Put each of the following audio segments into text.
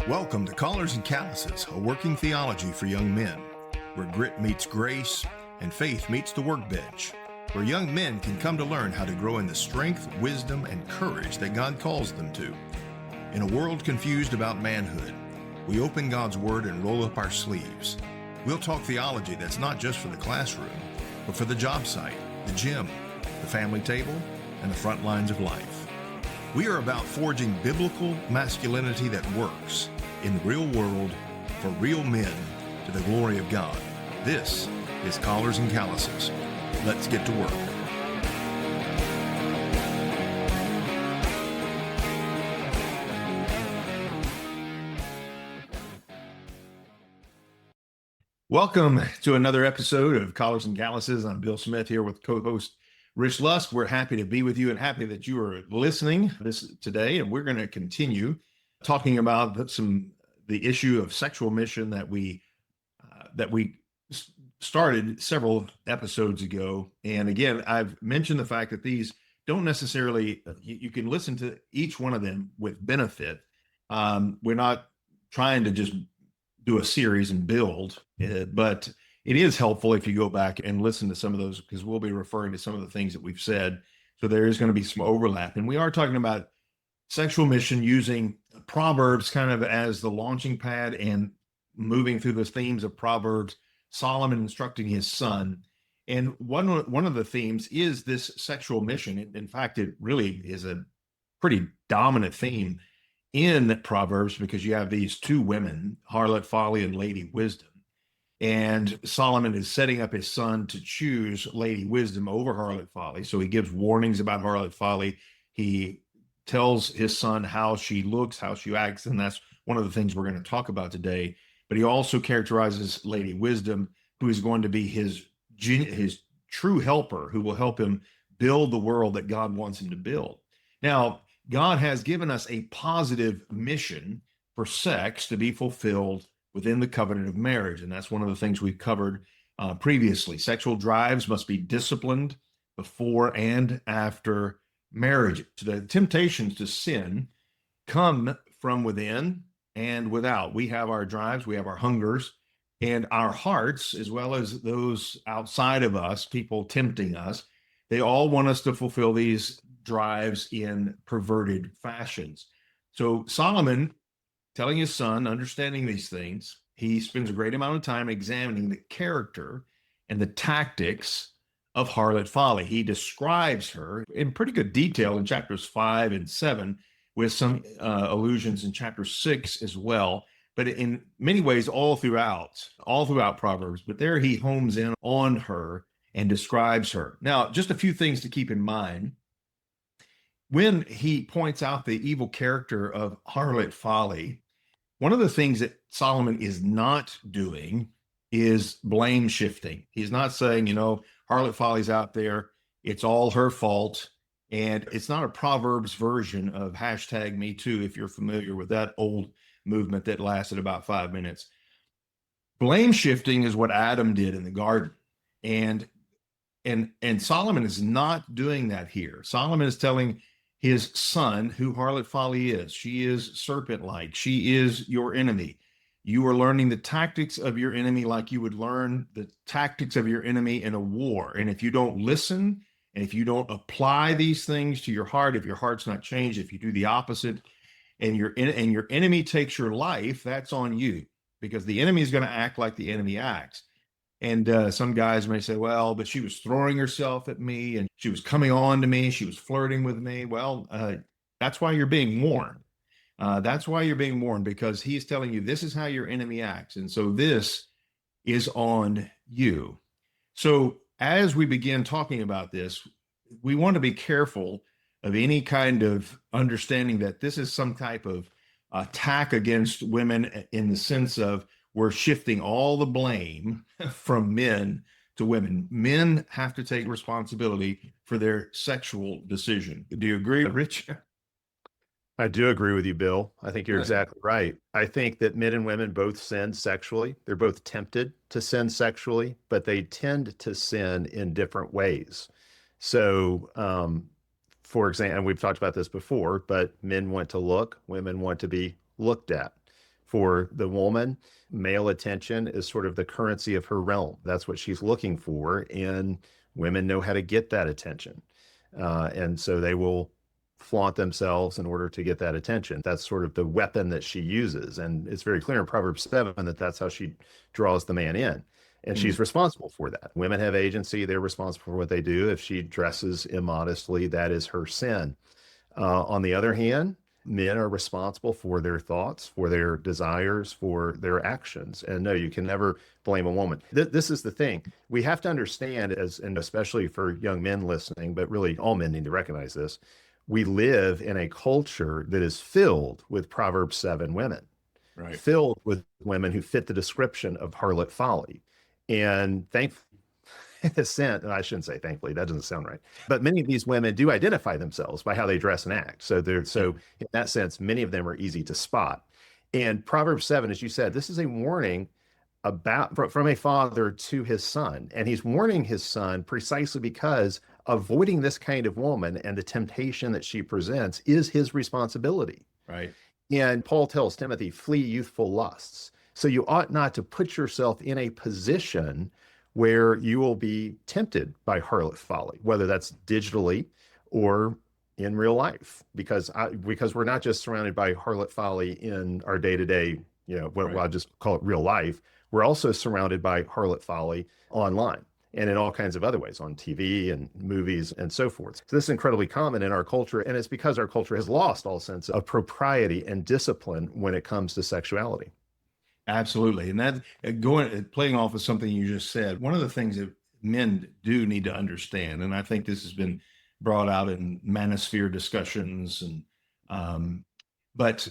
Welcome to Collars Calluses, a working theology for young men, where grit meets grace and faith meets the workbench, where young men can come to learn how to grow in the strength, wisdom, and courage that God calls them to. In a world confused about manhood, we open God's Word and roll up our sleeves. We'll talk theology that's not just for the classroom, but for the job site, the gym, the family table, and the front lines of life. We are about forging biblical masculinity that works in the real world for real men to the glory of God. This is Collars and Calluses. Let's get to work. Welcome to another episode of Collars and Calluses. I'm Bill Smith here with co-host Rich Lusk. We're happy to be with you and happy that you are listening today. And we're going to continue talking about the issue of sexual mission that we started several episodes ago. And again, I've mentioned the fact that these don't necessarily, you can listen to each one of them with benefit. We're not trying to just do a series and build, but it is helpful if you go back and listen to some of those, because we'll be referring to some of the things that we've said. So there is going to be some overlap. And we are talking about sexual mission using Proverbs kind of as the launching pad and moving through the themes of Proverbs, Solomon instructing his son. And one of the themes is this sexual mission. In fact, it really is a pretty dominant theme in Proverbs, because you have these two women, Harlot Folly and Lady Wisdom. And Solomon is setting up his son to choose Lady Wisdom over Harlot Folly. So he gives warnings about Harlot Folly. He tells his son how she looks, how she acts, and that's one of the things we're going to talk about today. But he also characterizes Lady Wisdom, who is going to be his true helper, who will help him build the world that God wants him to build. Now, God has given us a positive mission for sex to be fulfilled within the covenant of marriage. And that's one of the things we've covered previously. Sexual drives must be disciplined before and after marriage. So the temptations to sin come from within and without. We have our drives, we have our hungers, and our hearts, as well as those outside of us, people tempting us, they all want us to fulfill these drives in perverted fashions. So Solomon, telling his son, understanding these things, he spends a great amount of time examining the character and the tactics of Harlot Folly. He describes her in pretty good detail in chapters 5 and 7, with some allusions in chapter 6 as well. But in many ways, all throughout Proverbs. But there he homes in on her and describes her. Now, just a few things to keep in mind. When he points out the evil character of Harlot Folly, one of the things that Solomon is not doing is blame shifting. He's not saying, Harlot Folly's out there, it's all her fault. And it's not a Proverbs version of #MeToo, if you're familiar with that old movement that lasted about 5 minutes. Blame shifting is what Adam did in the garden. And Solomon is not doing that here. Solomon is telling his son who Harlot Folly is. She is serpent-like. She is your enemy. You are learning the tactics of your enemy like you would learn the tactics of your enemy in a war. And if you don't listen, and if you don't apply these things to your heart, if your heart's not changed, if you do the opposite, and your enemy takes your life, that's on you, because the enemy is going to act like the enemy acts. And some guys may say, well, but she was throwing herself at me and she was coming on to me. She was flirting with me. Well, that's why you're being warned. That's why you're being warned, because he's telling you this is how your enemy acts. And so this is on you. So as we begin talking about this, we want to be careful of any kind of understanding that this is some type of attack against women, in the sense of we're shifting all the blame from men to women. Men have to take responsibility for their sexual decision. Do you agree, Rich? I do agree with you, Bill. I think you're exactly right. I think that men and women both sin sexually. They're both tempted to sin sexually, but they tend to sin in different ways. So, for example, and we've talked about this before, but men want to look, women want to be looked at. For the woman, male attention is sort of the currency of her realm. That's what she's looking for, and women know how to get that attention. And so they will flaunt themselves in order to get that attention. That's sort of the weapon that she uses. And it's very clear in Proverbs 7 that that's how she draws the man in. And she's responsible for that. Women have agency. They're responsible for what they do. If she dresses immodestly, that is her sin. On the other hand, men are responsible for their thoughts, for their desires, for their actions. And no, you can never blame a woman. This is the thing. We have to understand, and especially for young men listening, but really all men need to recognize this. We live in a culture that is filled with Proverbs 7 women, Right. filled with women who fit the description of harlot folly. And thankfully, I shouldn't say thankfully, that doesn't sound right. But many of these women do identify themselves by how they dress and act. So in that sense, many of them are easy to spot. And Proverbs 7, as you said, this is a warning from a father to his son. And he's warning his son precisely because avoiding this kind of woman and the temptation that she presents is his responsibility. Right. And Paul tells Timothy, flee youthful lusts. So you ought not to put yourself in a position where you will be tempted by harlot folly, whether that's digitally or in real life, because we're not just surrounded by harlot folly in our day-to-day, what I'll just call it real life. We're also surrounded by harlot folly online and in all kinds of other ways, on TV and movies and so forth. So this is incredibly common in our culture, and it's because our culture has lost all sense of propriety and discipline when it comes to sexuality. Absolutely. And that playing off of something you just said, one of the things that men do need to understand, and I think this has been brought out in manosphere discussions, but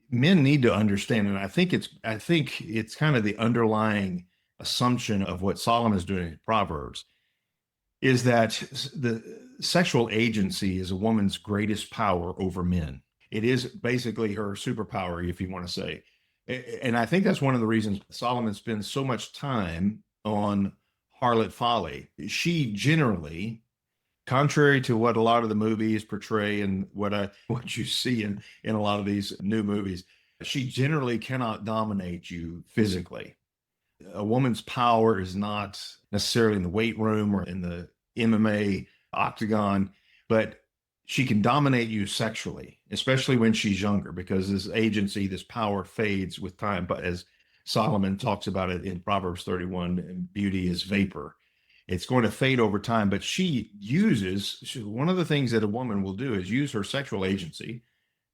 men need to understand, and I think it's kind of the underlying assumption of what Solomon is doing in Proverbs, is that the sexual agency is a woman's greatest power over men. It is basically her superpower, if you want to say. And I think that's one of the reasons Solomon spends so much time on harlot folly. She generally, contrary to what a lot of the movies portray and what you see in a lot of these new movies, she generally cannot dominate you physically. A woman's power is not necessarily in the weight room or in the MMA octagon, but she can dominate you sexually, especially when she's younger, because this agency, this power fades with time. But as Solomon talks about it in Proverbs 31, beauty is vapor. It's going to fade over time, but one of the things that a woman will do is use her sexual agency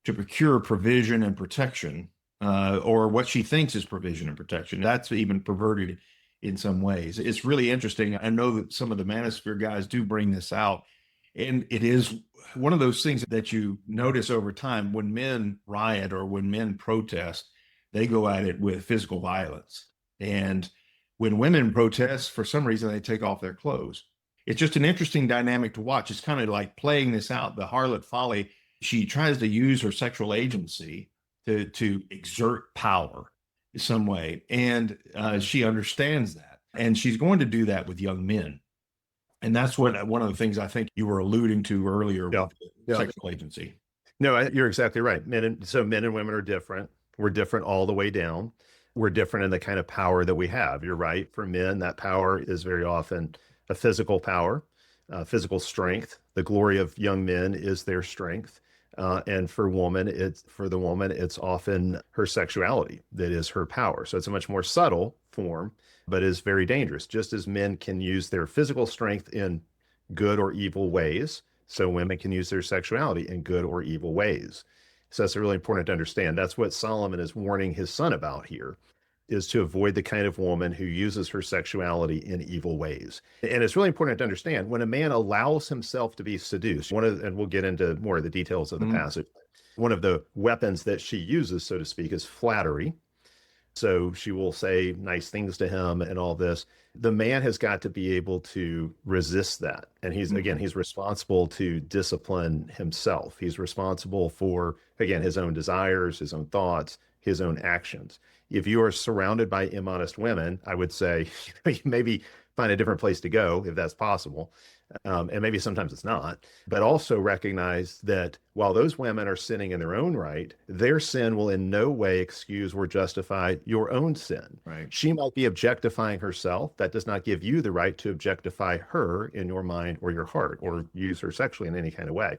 to procure provision and protection, or what she thinks is provision and protection. That's even perverted in some ways. It's really interesting. I know that some of the manosphere guys do bring this out. And it is one of those things that you notice over time when men riot or when men protest, they go at it with physical violence. And when women protest, for some reason, they take off their clothes. It's just an interesting dynamic to watch. It's kind of like playing this out. The harlot folly, she tries to use her sexual agency to exert power in some way. And she understands that. And she's going to do that with young men. And that's one of the things I think you were alluding to earlier with sexual agency. No, you're exactly right. Men and women are different. We're different all the way down. We're different in the kind of power that we have. You're right. For men, that power is very often a physical power, physical strength. The glory of young men is their strength. And for the woman, it's often her sexuality that is her power. So it's a much more subtle form, but is very dangerous. Just as men can use their physical strength in good or evil ways, so women can use their sexuality in good or evil ways. So that's really important to understand. That's what Solomon is warning his son about here, is to avoid the kind of woman who uses her sexuality in evil ways. And it's really important to understand when a man allows himself to be seduced, and we'll get into more of the details of the passage, one of the weapons that she uses, so to speak, is flattery. So she will say nice things to him and all this. The man has got to be able to resist that. And he's responsible to discipline himself. He's responsible for, again, his own desires, his own thoughts, his own actions. If you are surrounded by immodest women, I would say you maybe find a different place to go if that's possible. and maybe sometimes it's not, but also recognize that while those women are sinning in their own right, their sin will in no way excuse or justify your own sin. Right. She might be objectifying herself. That does not give you the right to objectify her in your mind or your heart or use her sexually in any kind of way.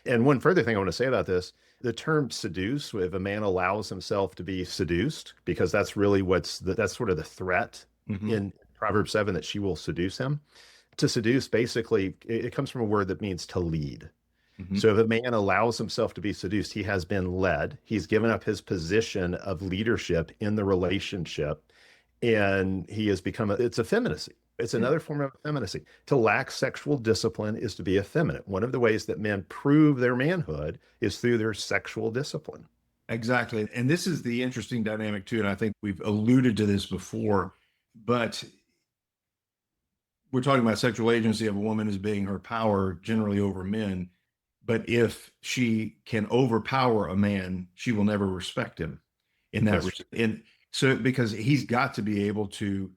And one further thing I want to say about this, the term seduce, if a man allows himself to be seduced, because that's really that's sort of the threat Mm-hmm. in Proverbs 7, that she will seduce him. To seduce, basically, it comes from a word that means to lead. Mm-hmm. So if a man allows himself to be seduced, he has been led. He's given up his position of leadership in the relationship, and he has it's effeminacy. It's Yeah. another form of effeminacy. To lack sexual discipline is to be effeminate. One of the ways that men prove their manhood is through their sexual discipline. Exactly. And this is the interesting dynamic too. And I think we've alluded to this before, but we're talking about sexual agency of a woman as being her power generally over men. But if she can overpower a man, she will never respect him in that. And so, because he's got to be able to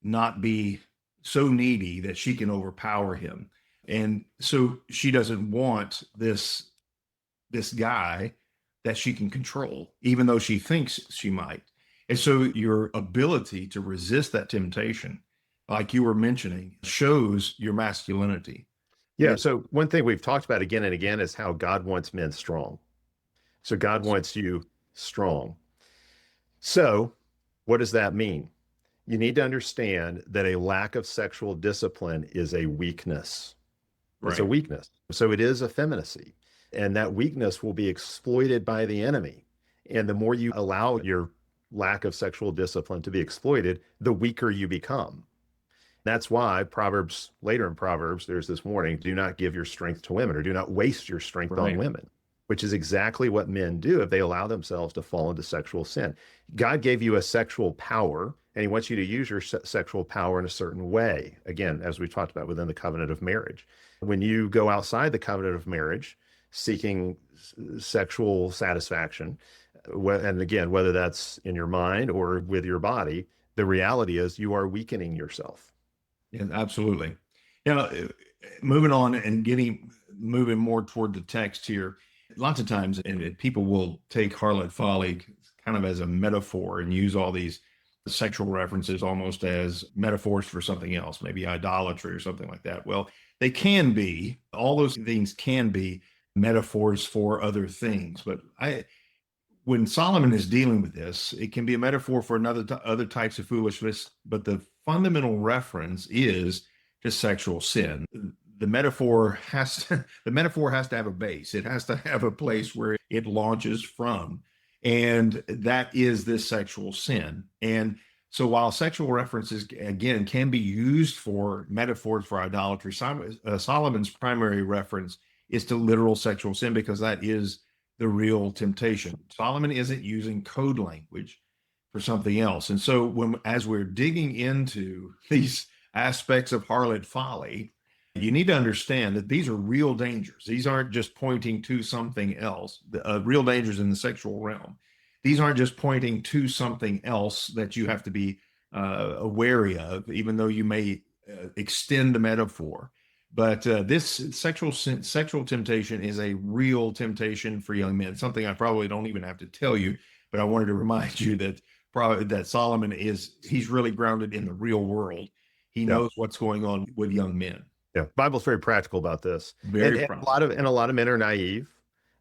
not be so needy that she can overpower him. And so she doesn't want this guy that she can control, even though she thinks she might. And so your ability to resist that temptation, like you were mentioning, shows your masculinity. Yeah. So one thing we've talked about again and again is how God wants men strong. So God wants you strong. So what does that mean? You need to understand that a lack of sexual discipline is a weakness. It's a Right. weakness. So it is effeminacy. And that weakness will be exploited by the enemy. And the more you allow your lack of sexual discipline to be exploited, the weaker you become. That's why later in Proverbs, there's this warning: do not give your strength to women, or do not waste your strength on Right. women, which is exactly what men do if they allow themselves to fall into sexual sin. God gave you a sexual power, and he wants you to use your sexual power in a certain way. Again, as we talked about within the covenant of marriage. When you go outside the covenant of marriage, seeking sexual satisfaction, and again, whether that's in your mind or with your body, the reality is you are weakening yourself. Yeah, absolutely. Moving on and moving more toward the text here. Lots of times, and people will take Harlot Folly kind of as a metaphor and use all these sexual references almost as metaphors for something else, maybe idolatry or something like that. Well, they can be, all those things can be metaphors for other things. But when Solomon is dealing with this, it can be a metaphor for other types of foolishness, but the fundamental reference is to sexual sin. The metaphor the metaphor has to have a base. It has to have a place where it launches from, and that is this sexual sin. And so, while sexual references again can be used for metaphors for idolatry, Solomon's primary reference is to literal sexual sin because that is the real temptation. Solomon isn't using code language for something else. And so as we're digging into these aspects of harlot folly, you need to understand that these are real dangers. These aren't just pointing to something else, real dangers in the sexual realm. These aren't just pointing to something else that you have to be wary of, even though you may extend the metaphor. But this sexual temptation is a real temptation for young men. Something I probably don't even have to tell you, but I wanted to remind you that Solomon he's really grounded in the real world. He Yeah. knows what's going on with young men. Yeah. Bible's very practical about this. Very And proud. a lot of men are naive.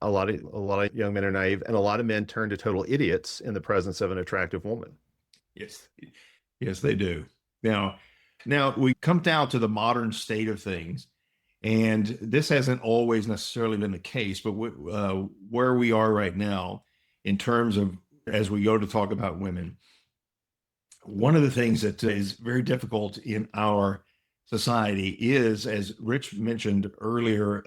A lot of young men are naive, and a lot of men turn to total idiots in the presence of an attractive woman. Yes, yes, they do. Now we come down to the modern state of things, and this hasn't always necessarily been the case, but where we are right now, in terms of as we go to talk about women, one of the things that is very difficult in our society is, as Rich mentioned earlier,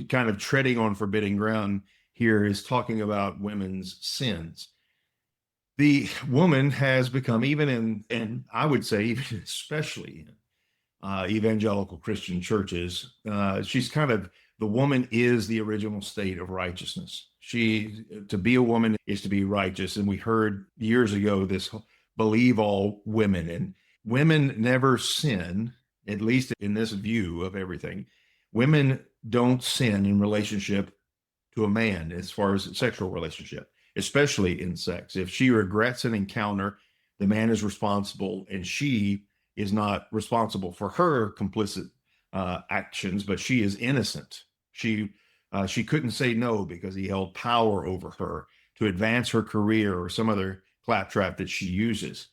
kind of treading on forbidden ground here, is talking about women's sins. The woman has become, and I would say even especially in evangelical Christian churches, she's kind of, the woman is the original state of righteousness. To be a woman is to be righteous. And we heard years ago this believe all women, and women never sin. at least in this view of everything, women don't sin in relationship to a man as far as sexual relationship, especially in sex. If she regrets an encounter, the man is responsible, and she is not responsible for her complicit actions, but she is innocent. She couldn't say no because he held power over her to advance her career or some other claptrap that she uses.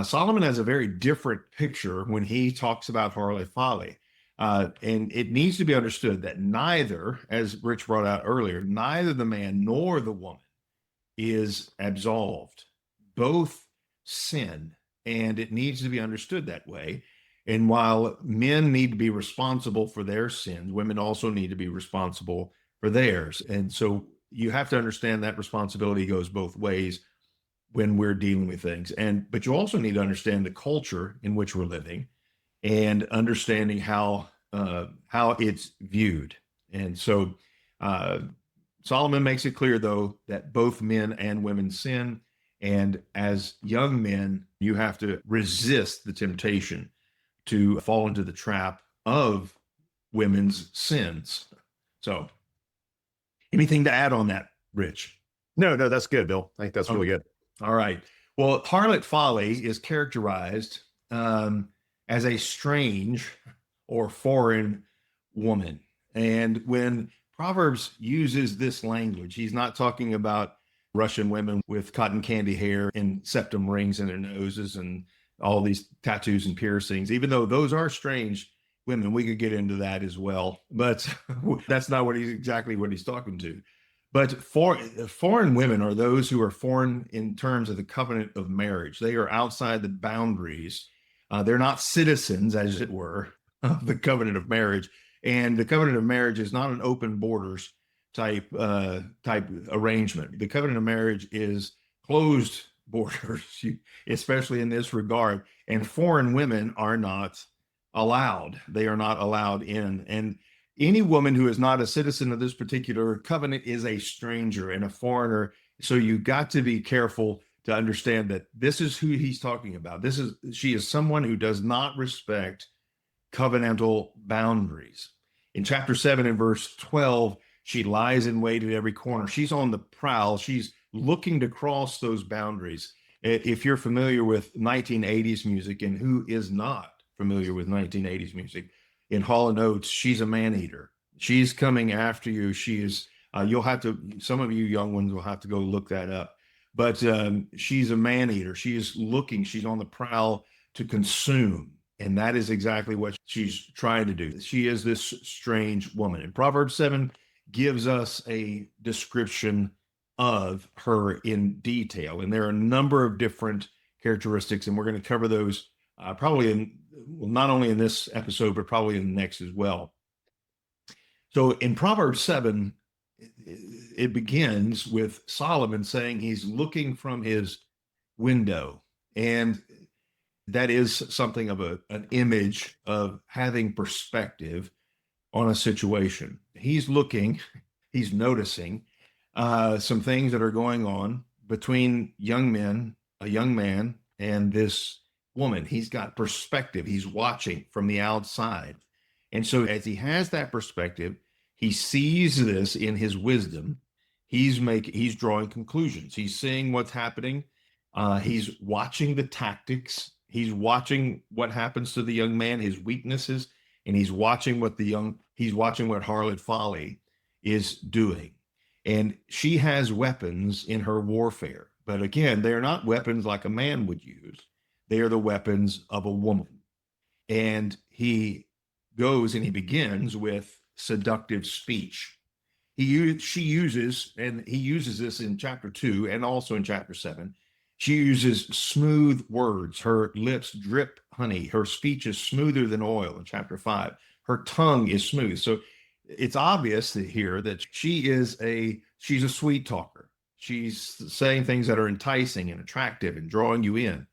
Solomon has a very different picture when he talks about Harlot Folly. And it needs to be understood that neither, as Rich brought out earlier, neither the man nor the woman is absolved. Both sin, and it needs to be understood that way. And while men need to be responsible for their sins, women also need to be responsible for theirs. And so you have to understand that responsibility goes both ways when we're dealing with things. But you also need to understand the culture in which we're living and understanding how it's viewed. And so Solomon makes it clear, though, that both men and women sin. And as young men, you have to resist the temptation to fall into the trap of women's sins. So, anything to add on that, Rich? No, that's good, Bill. I think that's really good. All right. Well, Harlot Folly is characterized as a strange or foreign woman. And when Proverbs uses this language, he's not talking about Russian women with cotton candy hair and septum rings in their noses and all these tattoos and piercings, even though those are strange women. We could get into that as well, but that's not exactly what he's talking to. But foreign women are those who are foreign in terms of the covenant of marriage. They are outside the boundaries. They're not citizens, as it were, of the covenant of marriage. And the covenant of marriage is not an open borders type arrangement. The covenant of marriage is closed borders, especially in this regard. And foreign women are not allowed. They are not allowed in. And any woman who is not a citizen of this particular covenant is a stranger and a foreigner. So you got to be careful to understand that this is who he's talking about. She is someone who does not respect covenantal boundaries. In chapter 7 and verse 12, she lies in wait at every corner. She's on the prowl. She's looking to cross those boundaries. If you're familiar with 1980s music, and who is not familiar with 1980s music, in Hall & Oates, she's a man-eater. She's coming after you. She is, some of you young ones will have to go look that up. But she's a man-eater. She's on the prowl to consume. And that is exactly what she's trying to do. She is this strange woman. And Proverbs 7 gives us a description of her in detail. And there are a number of different characteristics, and we're going to cover those not only in this episode, but probably in the next as well. So in Proverbs 7, it begins with Solomon saying he's looking from his window. And that is something of an image of having perspective on a situation. He's noticing some things that are going on between a young man, and this woman. He's got perspective. He's watching from the outside. And so as he has that perspective, he sees this in his wisdom. He's drawing conclusions. He's seeing what's happening. He's watching the tactics. He's watching what happens to the young man, his weaknesses, and he's watching what Harlot Folly is doing. And she has weapons in her warfare. But again, they're not weapons like a man would use. They are the weapons of a woman. And he goes and he begins with seductive speech. He uses this in chapter 2 and also in chapter 7. She uses smooth words. Her lips drip honey. Her speech is smoother than oil in chapter 5. Her tongue is smooth. So it's obvious here that she's a sweet talker. She's saying things that are enticing and attractive and drawing you in.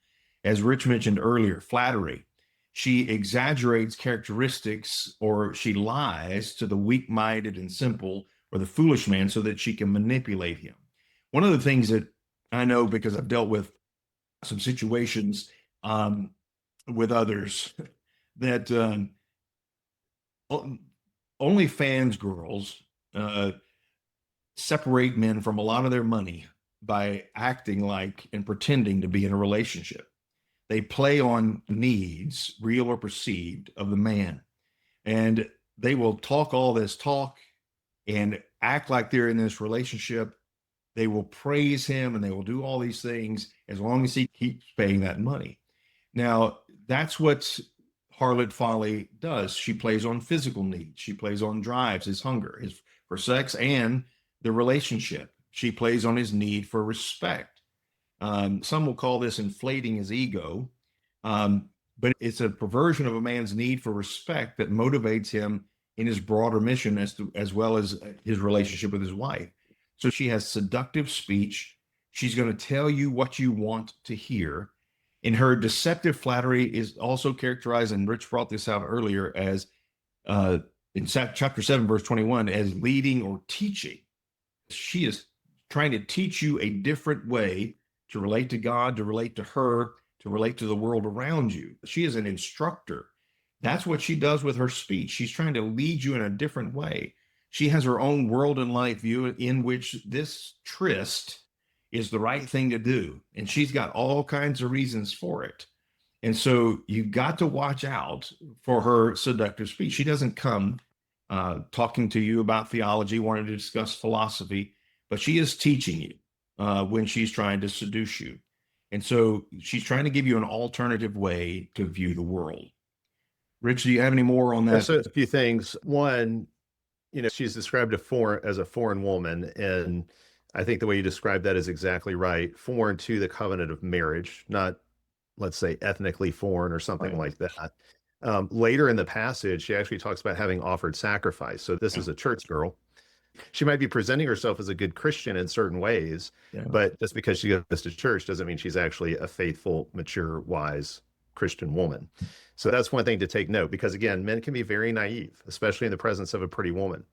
As Rich mentioned earlier, flattery. She exaggerates characteristics, or she lies to the weak-minded and simple or the foolish man so that she can manipulate him. One of the things that I know, because I've dealt with some situations with others that OnlyFans girls uh, separate men from a lot of their money by acting like and pretending to be in a relationship. They play on needs, real or perceived, of the man. And they will talk all this talk and act like they're in this relationship. They will praise him and they will do all these things as long as he keeps paying that money. Now, that's what Harlot Folly does. She plays on physical needs. She plays on drives, his hunger, his for sex and the relationship. She plays on his need for respect. Some will call this inflating his ego, but it's a perversion of a man's need for respect that motivates him in his broader mission as well as his relationship with his wife. So she has seductive speech. She's going to tell you what you want to hear. And her deceptive flattery is also characterized, and Rich brought this out earlier, as in chapter 7, verse 21, as leading or teaching. She is trying to teach you a different way to relate to God, to relate to her, to relate to the world around you. She is an instructor. That's what she does with her speech. She's trying to lead you in a different way. She has her own world and life view in which this tryst is the right thing to do. And she's got all kinds of reasons for it. And so you've got to watch out for her seductive speech. She doesn't come talking to you about theology, wanting to discuss philosophy, but she is teaching you when she's trying to seduce you. And so she's trying to give you an alternative way to view the world. Rich, do you have any more on that? So a few things. One, she's described as a foreign woman, and I think the way you describe that is exactly right. Foreign to the covenant of marriage, not, let's say, ethnically foreign or something like that. Later in the passage, she actually talks about having offered sacrifice. So this is a church girl. She might be presenting herself as a good Christian in certain ways, but just because she goes to church doesn't mean she's actually a faithful, mature, wise Christian woman. So that's one thing to take note, because again, men can be very naive, especially in the presence of a pretty woman.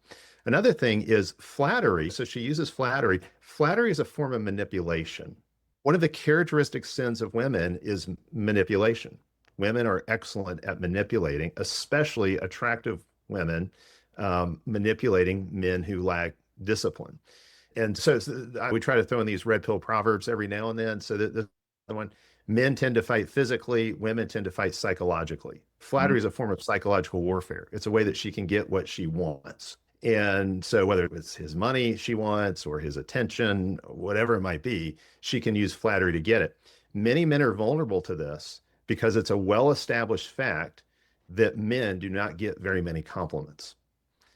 Another thing is flattery. So she uses flattery. Flattery is a form of manipulation. One of the characteristic sins of women is manipulation. Women are excellent at manipulating, especially attractive women, manipulating men who lack discipline. And so we try to throw in these red pill proverbs every now and then. So that the one, men tend to fight physically, women tend to fight psychologically. Flattery is a form of psychological warfare. It's a way that she can get what she wants. And so whether it's his money she wants or his attention, whatever it might be, she can use flattery to get it. Many men are vulnerable to this because it's a well-established fact that men do not get very many compliments.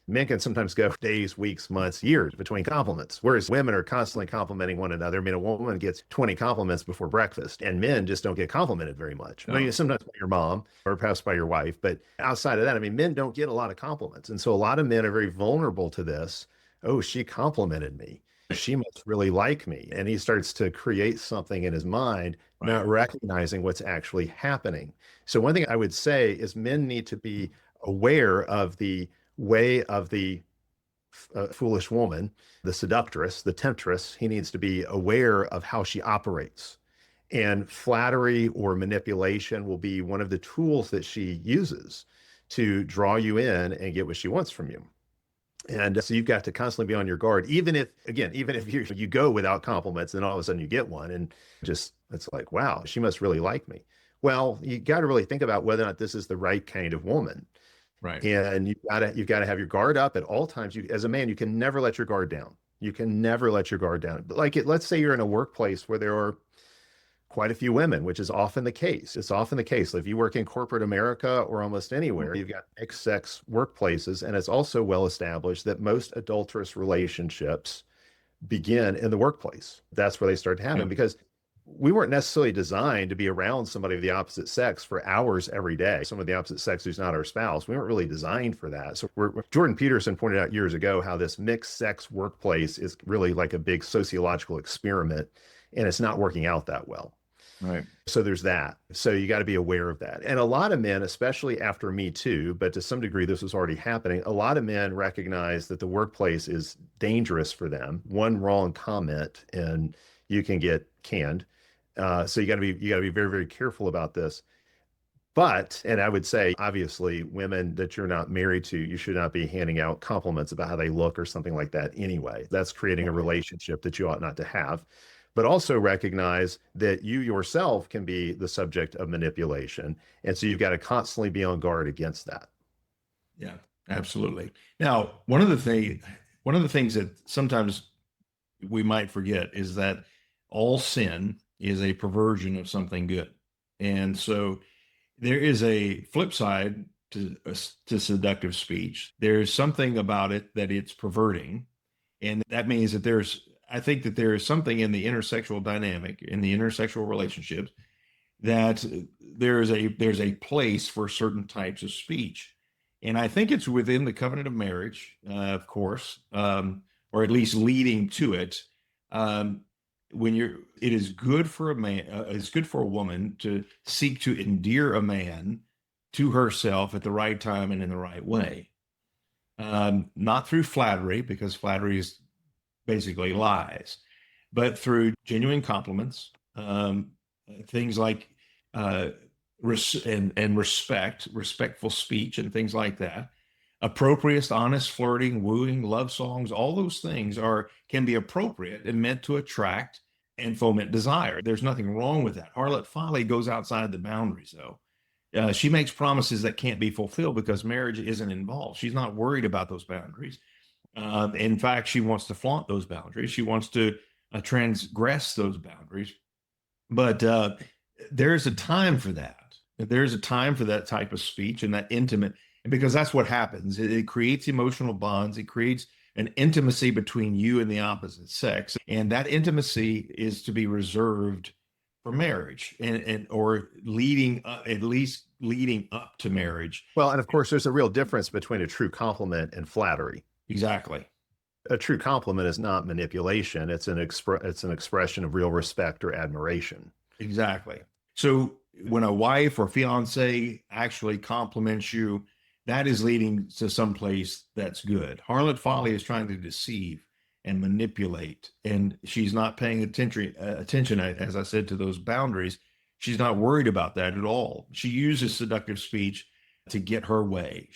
Men can sometimes go days, weeks, months, years between compliments, whereas women are constantly complimenting one another. I mean, a woman gets 20 compliments before breakfast, and men just don't get complimented very much. I mean, sometimes by your mom or perhaps by your wife, but outside of that, I mean, men don't get a lot of compliments. And so a lot of men are very vulnerable to this. Oh, she complimented me. She must really like me. And he starts to create something in his mind, not recognizing what's actually happening. So one thing I would say is men need to be aware of the way of the foolish woman, the seductress, the temptress. He needs to be aware of how she operates. And flattery or manipulation will be one of the tools that she uses to draw you in and get what she wants from you. And so you've got to constantly be on your guard, even if you go without compliments and all of a sudden you get one and just, it's like, wow, she must really like me. Well, you got to really think about whether or not this is the right kind of woman. Right. And you've got to have your guard up at all times. As a man, you can never let your guard down. You can never let your guard down. Like let's say you're in a workplace where there are quite a few women, which is often the case. It's often the case. If you work in corporate America or almost anywhere, you've got mixed sex workplaces. And it's also well established that most adulterous relationships begin in the workplace. That's where they start to happen because we weren't necessarily designed to be around somebody of the opposite sex for hours every day. Someone of the opposite sex who's not our spouse. We weren't really designed for that. So Jordan Peterson pointed out years ago how this mixed sex workplace is really like a big sociological experiment, and it's not working out that well. Right. So there's that. So you got to be aware of that. And a lot of men, especially after Me Too, but to some degree this was already happening, a lot of men recognize that the workplace is dangerous for them. One wrong comment and you can get canned. So you got to be very, very careful about this. But, and I would say, obviously, women that you're not married to, you should not be handing out compliments about how they look or something like that anyway. That's creating a relationship that you ought not to have. But also recognize that you yourself can be the subject of manipulation. And so you've got to constantly be on guard against that. Yeah, absolutely. Now, one of the things that sometimes we might forget is that all sin is a perversion of something good. And so there is a flip side to seductive speech. There's something about it that it's perverting. And that means that I think that there is something in the intersexual dynamic, in the intersexual relationships, that there's a place for certain types of speech. And I think it's within the covenant of marriage, of course, or at least leading to it. Um, it is good for a man, it's good for a woman to seek to endear a man to herself at the right time and in the right way. Not through flattery, because flattery is basically lies, but through genuine compliments, things like uh, and respectful speech, and things like that. Appropriate, honest flirting, wooing, love songs, all those things can be appropriate and meant to attract and foment desire. There's nothing wrong with that. Harlot Folly goes outside the boundaries, though. She makes promises that can't be fulfilled because marriage isn't involved. She's not worried about those boundaries. In fact, she wants to flaunt those boundaries. She wants to transgress those boundaries. But there's a time for that. There's a time for that type of speech and that intimate, and because that's what happens. It creates emotional bonds. It creates an intimacy between you and the opposite sex, and that intimacy is to be reserved for marriage, and or at least leading up to marriage. Well, and of course, there's a real difference between a true compliment and flattery. Exactly. A true compliment is not manipulation. It's an expression of real respect or admiration. Exactly. So when a wife or fiance actually compliments you, that is leading to some place that's good. Harlot Folly is trying to deceive and manipulate, and she's not paying attention, as I said, to those boundaries. She's not worried about that at all. She uses seductive speech to get her way.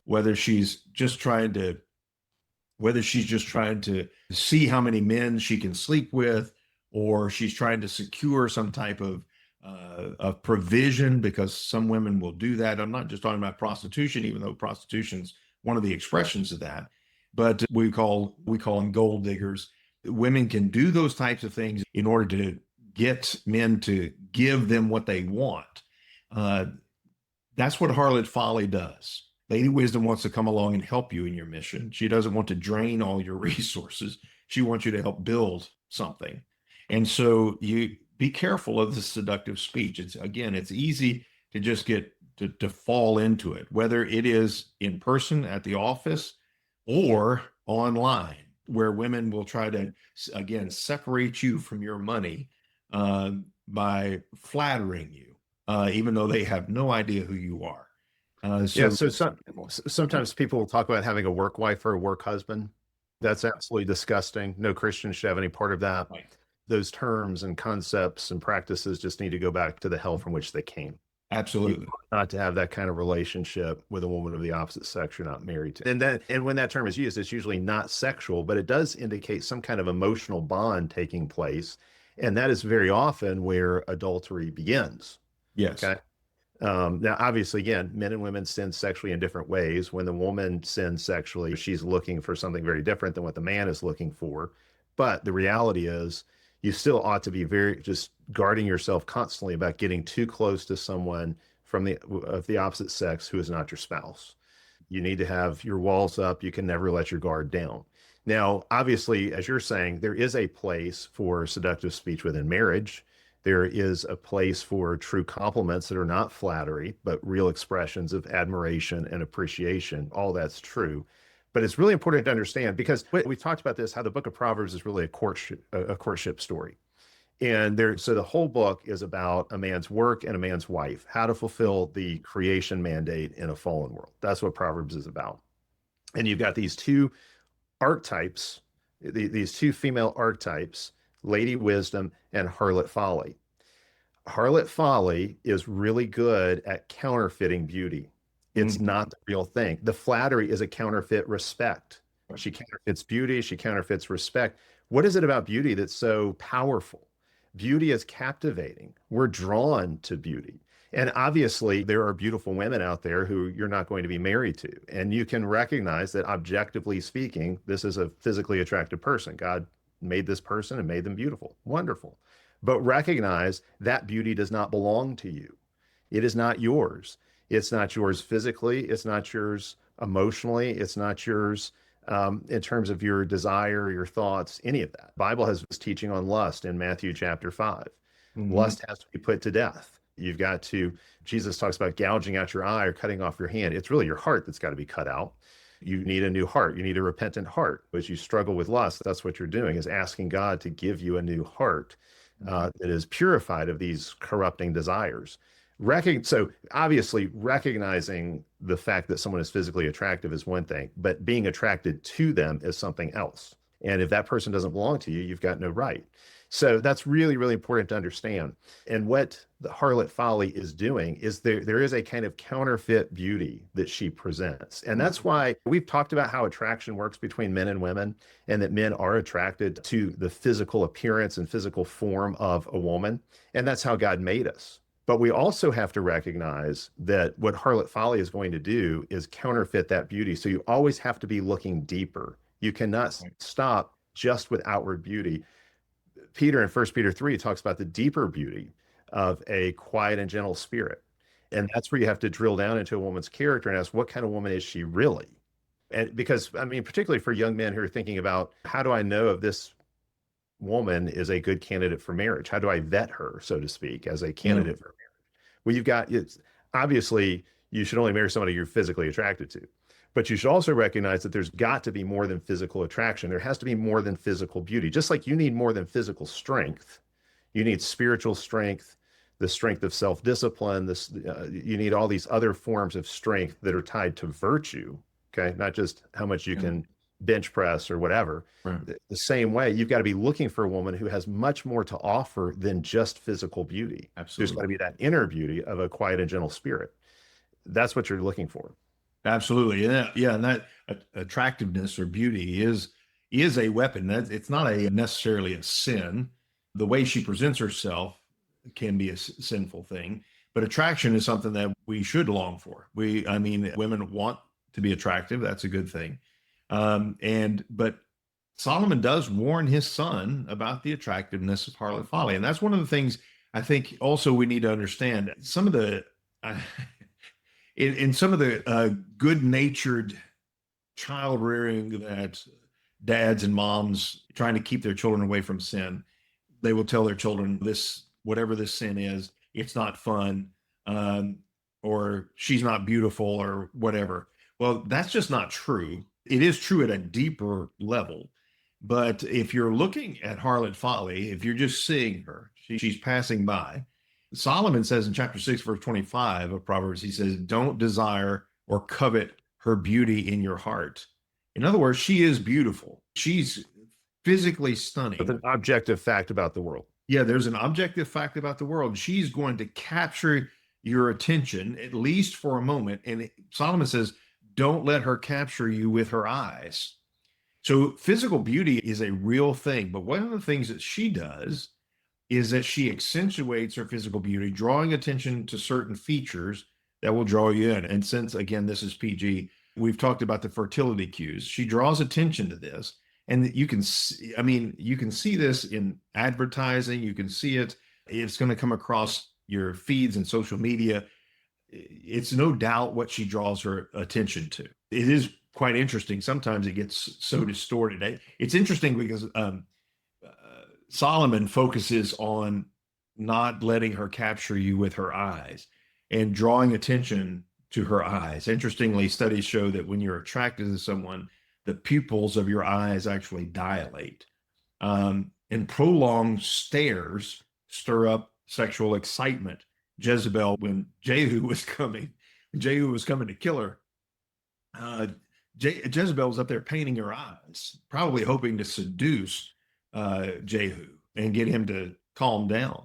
Whether she's just trying to see how many men she can sleep with, or she's trying to secure some type of provision, because some women will do that. I'm not just talking about prostitution, even though prostitution's one of the expressions of that, but we call them gold diggers. Women can do those types of things in order to get men to give them what they want. Uh, that's what Harlot Folly does. Lady Wisdom wants to come along and help you in your mission. She doesn't want to drain all your resources. She wants you to help build something. And so you be careful of the seductive speech. It's easy to just get to fall into it, whether it is in person at the office or online, where women will try to, again, separate you from your money by flattering you, even though they have no idea who you are. Yeah, so sometimes people will talk about having a work wife or a work husband. That's absolutely disgusting. No Christian should have any part of that. Right. Those terms and concepts and practices just need to go back to the hell from which they came. Absolutely. Not to have that kind of relationship with a woman of the opposite sex you're not married to. And when that term is used, it's usually not sexual, but it does indicate some kind of emotional bond taking place. And that is very often where adultery begins. Yes. Okay. Now, obviously, again, men and women sin sexually in different ways. When the woman sins sexually, she's looking for something very different than what the man is looking for. But the reality is, you still ought to be very just guarding yourself constantly about getting too close to someone of the opposite sex who is not your spouse. You need to have your walls up. You can never let your guard down. Now, obviously, as you're saying, there is a place for seductive speech within marriage. There is a place for true compliments that are not flattery, but real expressions of admiration and appreciation. All that's true. But it's really important to understand, because we've talked about this, how the book of Proverbs is really a courtship story. So the whole book is about a man's work and a man's wife, how to fulfill the creation mandate in a fallen world. That's what Proverbs is about. And you've got these two archetypes, these two female archetypes, Lady Wisdom and Harlot Folly. Harlot Folly is really good at counterfeiting beauty. It's Mhm. not the real thing. The flattery is a counterfeit respect. Right. She counterfeits beauty, she counterfeits respect. What is it about beauty that's so powerful? Beauty is captivating. We're drawn to beauty. And obviously, there are beautiful women out there who you're not going to be married to. And you can recognize that, objectively speaking, this is a physically attractive person. God made this person and made them beautiful. Wonderful. But recognize that beauty does not belong to you. It is not yours. It's not yours physically. It's not yours emotionally. It's not yours in terms of your desire, your thoughts, any of that. Bible has this teaching on lust in Matthew chapter 5. Mhm. Lust has to be put to death. You've got to, Jesus talks about gouging out your eye or cutting off your hand. It's really your heart that's got to be cut out. You need a new heart. You need a repentant heart. As you struggle with lust, that's what you're doing, is asking God to give you a new heart that is purified of these corrupting desires. So obviously recognizing the fact that someone is physically attractive is one thing, but being attracted to them is something else. And if that person doesn't belong to you, you've got no right. So that's really, really important to understand. And what the Harlot Folly is doing is there is a kind of counterfeit beauty that she presents. And that's why we've talked about how attraction works between men and women, and that men are attracted to the physical appearance and physical form of a woman. And that's how God made us. But we also have to recognize that what Harlot Folly is going to do is counterfeit that beauty. So you always have to be looking deeper. You cannot Right. stop just with outward beauty. Peter in 1 Peter 3 talks about the deeper beauty of a quiet and gentle spirit. And that's where you have to drill down into a woman's character and ask, what kind of woman is she really? And because, I mean, particularly for young men who are thinking about, how do I know if this woman is a good candidate for marriage? How do I vet her, so to speak, as a Yeah. candidate for marriage? Well, it's obviously you should only marry somebody you're physically attracted to. But you should also recognize that there's got to be more than physical attraction. There has to be more than physical beauty. Just like you need more than physical strength, you need spiritual strength, the strength of self-discipline. You need all these other forms of strength that are tied to virtue. Okay, not just how much you Yeah. can bench press or whatever. Right. The same way, you've got to be looking for a woman who has much more to offer than just physical beauty. There's got Absolutely. to be that inner beauty of a quiet and gentle spirit. That's what you're looking for. Absolutely. Yeah. Yeah. And that attractiveness or beauty is a weapon. That it's not a necessarily a sin. The way she presents herself can be a sinful thing, but attraction is something that we should long for. I mean, women want to be attractive. That's a good thing. But Solomon does warn his son about the attractiveness of harlot folly. And that's one of the things I think also we need to understand. Some of the, uh, in some of the good natured child rearing that dads and moms trying to keep their children away from sin, they will tell their children this, whatever this sin is, it's not fun, um, or she's not beautiful or whatever. Well, that's just not true. It is true at a deeper level. But if you're looking at harlot folly, if you're just seeing her, she's passing by. Solomon says in chapter 6, verse 25 of Proverbs, he says, don't desire or covet her beauty in your heart. In other words, she is beautiful. She's physically With stunning. an objective fact about the world. Yeah, there's an objective fact about the world. She's going to capture your attention, at least for a moment. And Solomon says, don't let her capture you with her eyes. So physical beauty is a real thing. But one of the things that she does is that she accentuates her physical beauty, drawing attention to certain features that will draw you in. And since, again, this is PG, we've talked about the fertility cues. She draws attention to this. And you can see, I mean, you can see this in advertising. You can see it. It's going to come across your feeds and social media. It's no doubt what she draws her attention to. It is quite interesting. Sometimes it gets so distorted. It's interesting because uh, Solomon focuses on not letting her capture you with her eyes and drawing attention to her eyes. Interestingly, studies show that when you're attracted to someone, the pupils of your eyes actually dilate. And prolonged stares stir up sexual excitement. Jezebel, when Jehu was coming to kill her, uh, Jezebel was up there painting her eyes, probably hoping to seduce Jehu and get him to calm down.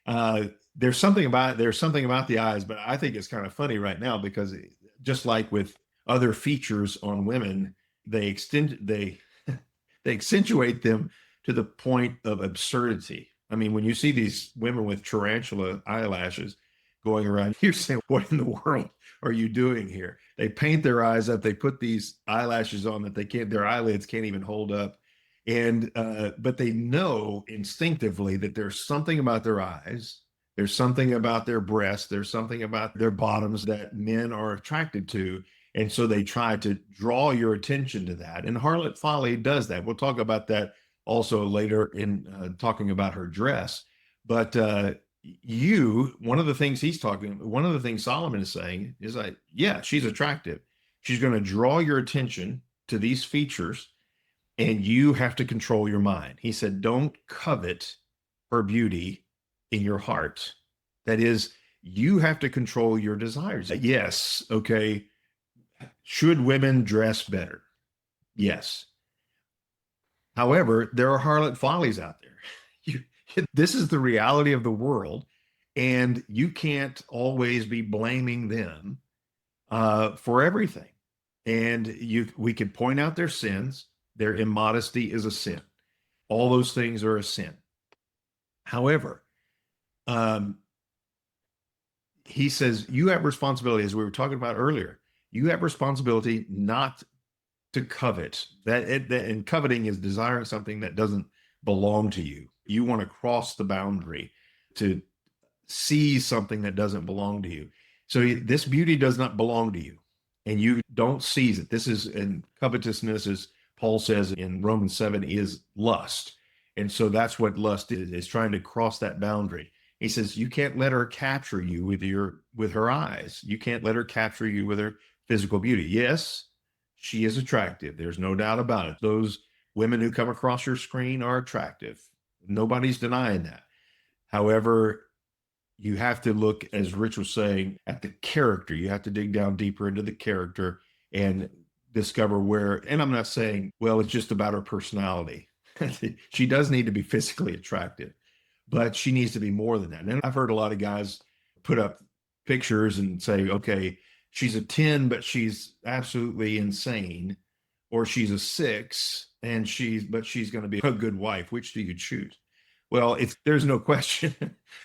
Uh, there's something about the eyes, but I think it's kind of funny right now because just like with other features on women, they they accentuate them to the point of absurdity. I mean, when you see these women with tarantula eyelashes going around, you're saying, what in the world are you doing here? They paint their eyes up, they put these eyelashes on that their eyelids can't even hold up. And but they know instinctively that there's something about their eyes, there's something about their breasts, there's something about their bottoms that men are attracted to. And so they try to draw your attention to that. And Harlot Folly does that. We'll talk about that also later in talking about her dress. But one of the things one of the things Solomon is saying is like, yeah, she's attractive. She's going to draw your attention to these features, and you have to control your mind. He said, don't covet her beauty in your heart. That is, you have to control your desires. Yes, okay. Should women dress better? Yes. However, there are harlot follies out there. This is the reality of the world, and you can't always be blaming them for everything. And we can point out their sins. Their immodesty is a sin. All those things are a sin. However, he says you have responsibility, as we were talking about earlier. You have responsibility not to covet and coveting is desiring something that doesn't belong to you. You want to cross the boundary to seize something that doesn't belong to you. So this beauty does not belong to you, and you don't seize it. This is, and covetousness, as Paul says in Romans 7, is lust. And so that's what lust is trying to cross that boundary. He says you can't let her capture you with her eyes. You can't let her capture you with her physical beauty. Yes, she is attractive. There's no doubt about it. Those women who come across your screen are attractive. Nobody's denying that. However, you have to look, as Rich was saying, at the character. You have to dig down deeper into the character and discover where, and I'm not saying, well, it's just about her personality. She does need to be physically attractive, but she needs to be more than that. And I've heard a lot of guys put up pictures and say, okay, she's a 10, but she's absolutely insane, or she's a 6 and she's going to be a good wife. Which do you choose? Well, there's no question,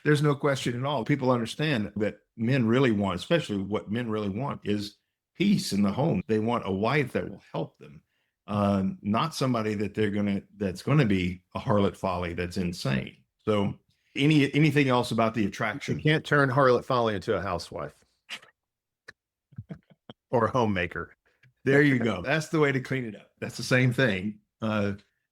there's no question at all. People understand that men really want, especially what men really want, is peace in the home. They want a wife that will help them, not somebody that's going to be a harlot folly that's insane. So, anything else about the attraction? You can't turn harlot folly into a housewife or a homemaker. There you go. That's the way to clean it up. That's the same thing.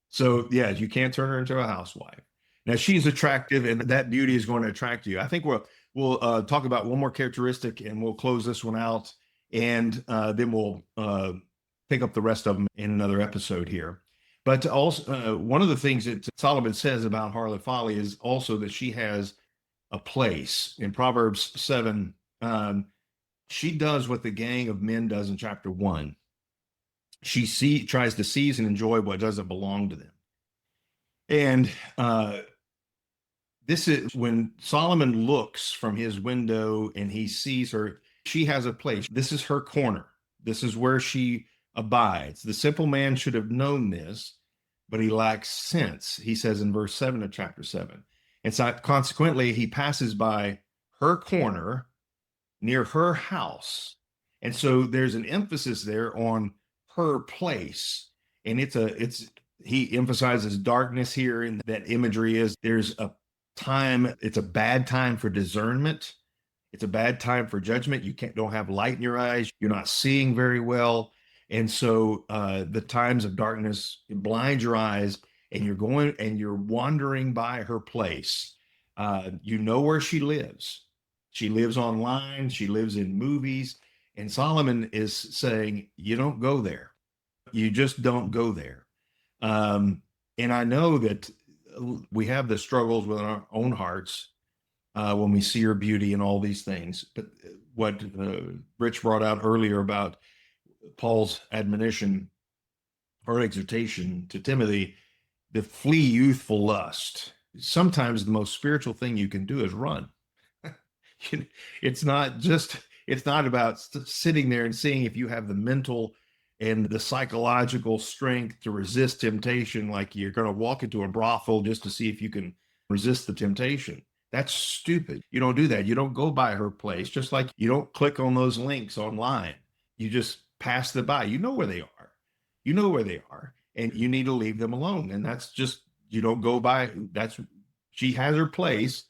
So yeah, you can't turn her into a housewife. Now she's attractive, and that beauty is going to attract you. I think we'll talk about one more characteristic, and we'll close this one out, and then we'll pick up the rest of them in another episode here. But also, one of the things that Solomon says about harlot folly is also that she has a place. In Proverbs 7, she does what the gang of men does in chapter 1. She tries to seize and enjoy what doesn't belong to them. And this is when Solomon looks from his window and he sees her. She has a place. This is her corner. This is where she abides. The simple man should have known this, but he lacks sense, he says in verse 7 of chapter 7. And so consequently, he passes by her corner near her house. And so there's an emphasis there on her place. And he emphasizes darkness here, and that imagery is there's a time, it's a bad time for discernment. It's a bad time for judgment. You don't have light in your eyes. You're not seeing very well. And so the times of darkness blind your eyes, and you're wandering by her place. You know where she lives. She lives online. She lives in movies. And Solomon is saying, you don't go there. You just don't go there. And I know that we have the struggles with our own hearts when we see her beauty and all these things. But what Rich brought out earlier about Paul's admonition or exhortation to Timothy, to flee youthful lust. Sometimes the most spiritual thing you can do is run. It's not just, it's not about sitting there and seeing if you have the mental and the psychological strength to resist temptation, like you're going to walk into a brothel just to see if you can resist the temptation. That's stupid. You don't do that. You don't go by her place, just like you don't click on those links online. You just pass them by. You know where they are. You know where they are, and you need to leave them alone. And that's just, you don't go by. That's, she has her place,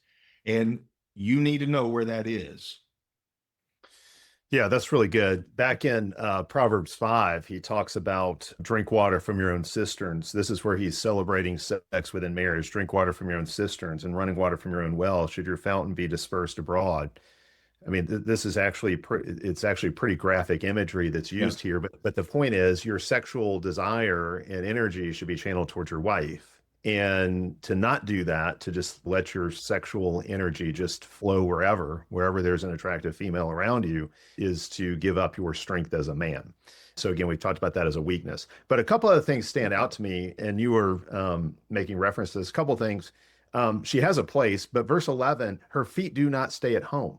and you need to know where that is. Yeah, that's really good. Back in Proverbs 5, he talks about drink water from your own cisterns. This is where he's celebrating sex within marriage. Drink water from your own cisterns and running water from your own well. Should your fountain be dispersed abroad? I mean, this is actually it's actually pretty graphic imagery that's used here. But the point is, your sexual desire and energy should be channeled towards your wife. And to not do that, to just let your sexual energy just flow wherever there's an attractive female around you, is to give up your strength as a man. So again, we've talked about that as a weakness. But a couple other things stand out to me, and you were making reference to this. A couple of things. She has a place, but verse 11, her feet do not stay at home.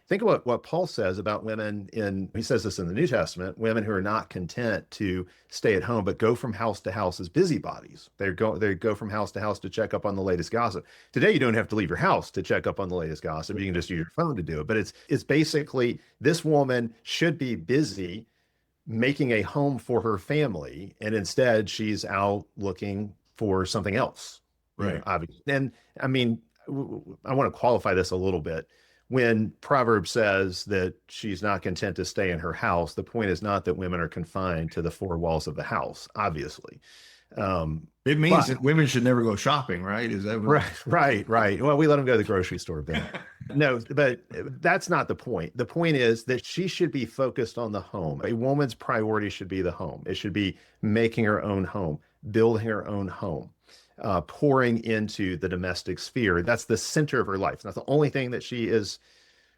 Think about what Paul says about women he says this in the New Testament, women who are not content to stay at home, but go from house to house as busybodies. They go from house to house to check up on the latest gossip. Today, you don't have to leave your house to check up on the latest gossip. You can just use your phone to do it. But it's basically, this woman should be busy making a home for her family, and instead she's out looking for something else. Right. Obviously. And I mean, I want to qualify this a little bit. When Proverbs says that she's not content to stay in her house, the point is not that women are confined to the four walls of the house, obviously. It means that women should never go shopping, right? Is that what... Right. Well, we let them go to the grocery store, Ben. No, but that's not the point. The point is that she should be focused on the home. A woman's priority should be the home. It should be making her own home, building her own home. Pouring into the domestic sphere. That's the center of her life. It's not the only thing that she is,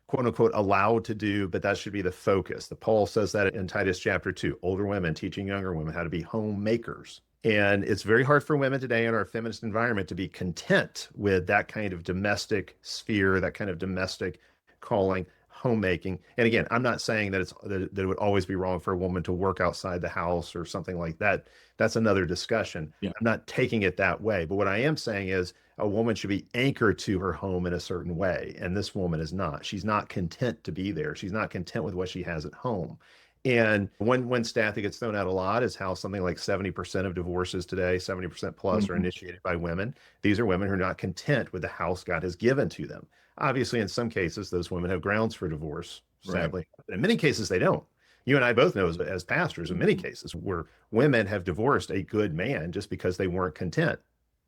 quote unquote, allowed to do, but that should be the focus. Paul says that in Titus chapter 2, older women teaching younger women how to be homemakers. And it's very hard for women today in our feminist environment to be content with that kind of domestic sphere, that kind of domestic calling, homemaking. And again, I'm not saying that that it would always be wrong for a woman to work outside the house or something like that. That's another discussion. Yeah. I'm not taking it that way. But what I am saying is a woman should be anchored to her home in a certain way. And this woman is not. She's not content to be there. She's not content with what she has at home. And one stat that gets thrown out a lot is how something like 70% of divorces today, 70% plus, are initiated by women. These are women who are not content with the house God has given to them. Obviously, in some cases, those women have grounds for divorce, sadly. Right. In many cases, they don't. You and I both know as pastors, in many cases, where women have divorced a good man just because they weren't content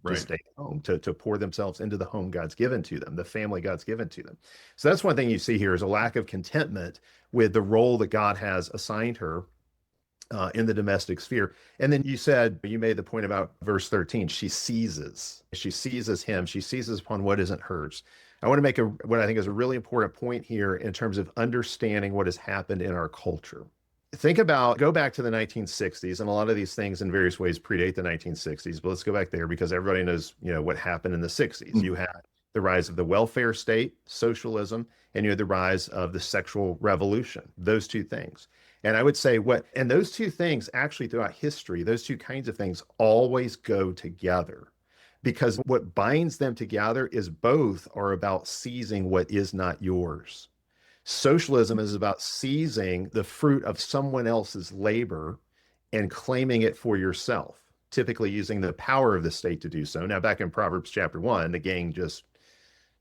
to stay home, to pour themselves into the home God's given to them, the family God's given to them. So that's one thing you see here is a lack of contentment with the role that God has assigned her in the domestic sphere. And then you made the point about verse 13. She seizes him. She seizes upon what isn't hers. I want to make what I think is a really important point here in terms of understanding what has happened in our culture. Go back to the 1960s, and a lot of these things in various ways predate the 1960s, but let's go back there because everybody knows, what happened in the 60s. Mm-hmm. You had the rise of the welfare state, socialism, and you had the rise of the sexual revolution, those two things. And I would say and those two things actually throughout history, those two kinds of things always go together. Because what binds them together is both are about seizing what is not yours. Socialism is about seizing the fruit of someone else's labor and claiming it for yourself, typically using the power of the state to do so. Now, back in Proverbs chapter 1, the gang just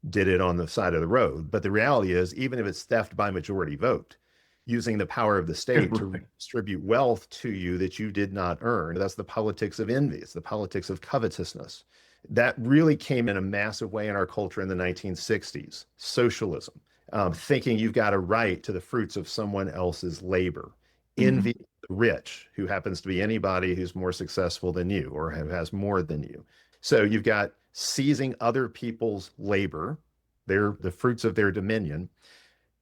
did it on the side of the road. But the reality is, even if it's theft by majority vote, using the power of the state to redistribute wealth to you that you did not earn, that's the politics of envy. It's the politics of covetousness. That really came in a massive way in our culture in the 1960s. Socialism, thinking you've got a right to the fruits of someone else's labor. Envy the rich, who happens to be anybody who's more successful than you or who has more than you. So you've got seizing other people's labor, the fruits of their dominion.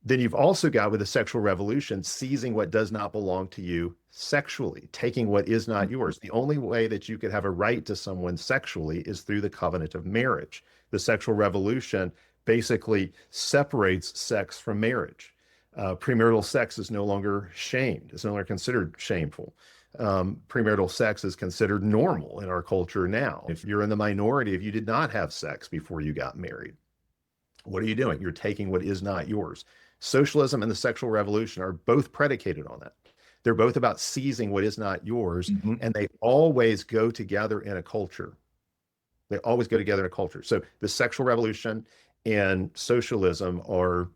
Then you've also got, with the sexual revolution, seizing what does not belong to you sexually, taking what is not yours. The only way that you could have a right to someone sexually is through the covenant of marriage. The sexual revolution basically separates sex from marriage. Premarital sex is no longer shamed. It's no longer considered shameful. Premarital sex is considered normal in our culture now. If you're in the minority, if you did not have sex before you got married, what are you doing? You're taking what is not yours. Socialism and the sexual revolution are both predicated on that. They're both about seizing what is not yours, and they always go together in a culture. They always go together in a culture. So the sexual revolution and socialism are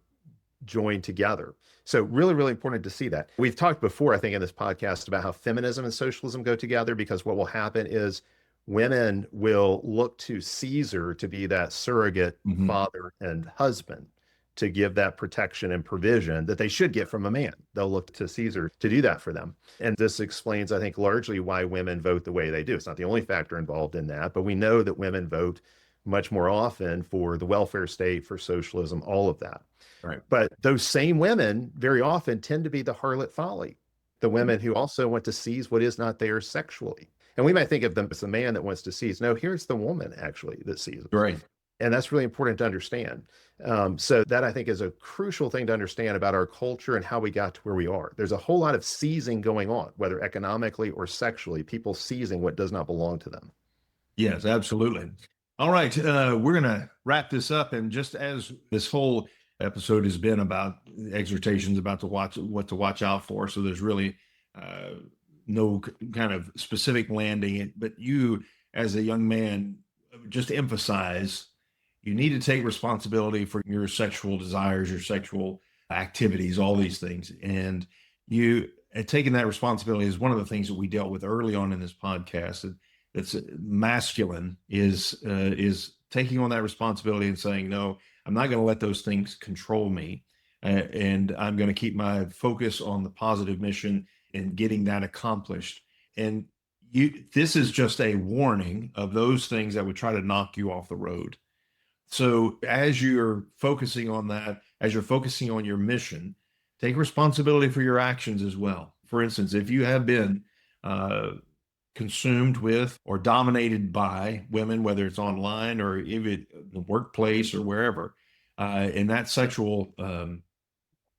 joined together. So really, really important to see that. We've talked before, I think, in this podcast about how feminism and socialism go together, because what will happen is women will look to Caesar to be that surrogate father and husband, to give that protection and provision that they should get from a man. They'll look to Caesar to do that for them. And this explains, I think, largely why women vote the way they do. It's not the only factor involved in that, but we know that women vote much more often for the welfare state, for socialism, all of that. Right. But those same women very often tend to be the Harlot Folly, the women who also want to seize what is not theirs sexually. And we might think of them as the man that wants to seize. No, here's the woman actually that seizes. Right. And that's really important to understand. So that, I think, is a crucial thing to understand about our culture and how we got to where we are. There's a whole lot of seizing going on, whether economically or sexually, people seizing what does not belong to them. Yes, absolutely. All right. We're going to wrap this up. And just as this whole episode has been about exhortations about what to watch out for, so there's really no kind of specific landing, but you as a young man, just emphasize you need to take responsibility for your sexual desires, your sexual activities, all these things. And you taking that responsibility is one of the things that we dealt with early on in this podcast. That's masculine is taking on that responsibility and saying, no, I'm not going to let those things control me. And I'm going to keep my focus on the positive mission and getting that accomplished. And this is just a warning of those things that would try to knock you off the road. So as you're focusing on that, as you're focusing on your mission, take responsibility for your actions as well. For instance, if you have been consumed with or dominated by women, whether it's online or even the workplace or wherever, and that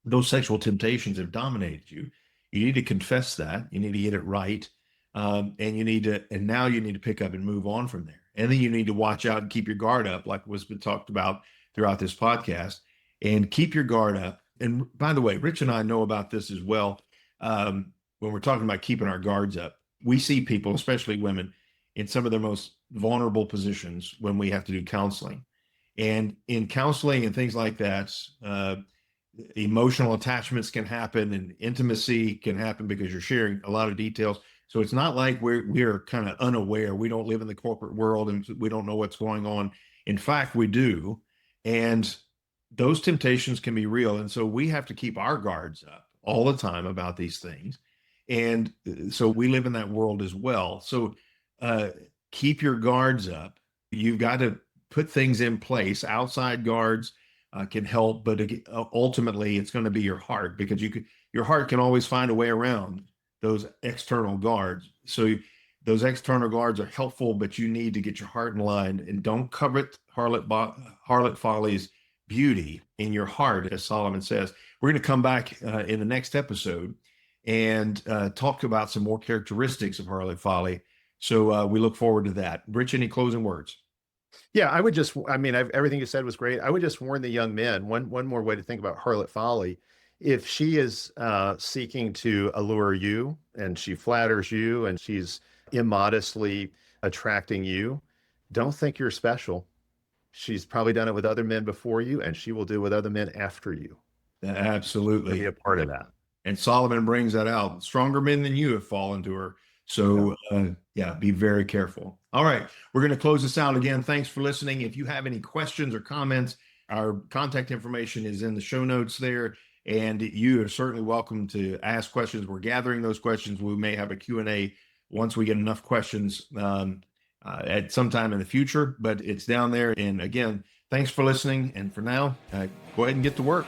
those sexual temptations have dominated you, you need to confess that. You need to get it right. And now you need to pick up and move on from there. And then you need to watch out and keep your guard up, like was been talked about throughout this podcast, and keep your guard up. And by the way, Rich and I know about this as well. When we're talking about keeping our guards up, we see people, especially women, in some of their most vulnerable positions when we have to do counseling. And in counseling and things like that, emotional attachments can happen and intimacy can happen because you're sharing a lot of details. So it's not like we're kind of unaware. We don't live in the corporate world and we don't know what's going on. In fact, we do. And those temptations can be real. And so we have to keep our guards up all the time about these things. And so we live in that world as well. So keep your guards up. You've got to put things in place. Outside guards can help, but ultimately it's going to be your heart, because your heart can always find a way around those external guards. So those external guards are helpful, but you need to get your heart in line and don't covet Harlot Folly's beauty in your heart, as Solomon says. We're going to come back in the next episode and talk about some more characteristics of Harlot Folly. So we look forward to that. Rich, any closing words? Yeah, everything you said was great. I would just warn the young men, one more way to think about Harlot Folly. If she is seeking to allure you and she flatters you and she's immodestly attracting you, don't think you're special. She's probably done it with other men before you, and she will do it with other men after you. Absolutely. Be a part of that. And Solomon brings that out. Stronger men than you have fallen to her. So be very careful. All right. We're going to close this out again. Thanks for listening. If you have any questions or comments, our contact information is in the show notes there. And you are certainly welcome to ask questions. We're gathering those questions. We may have a Q&A once we get enough questions at some time in the future, but it's down there. And again, thanks for listening. And for now, go ahead and get to work.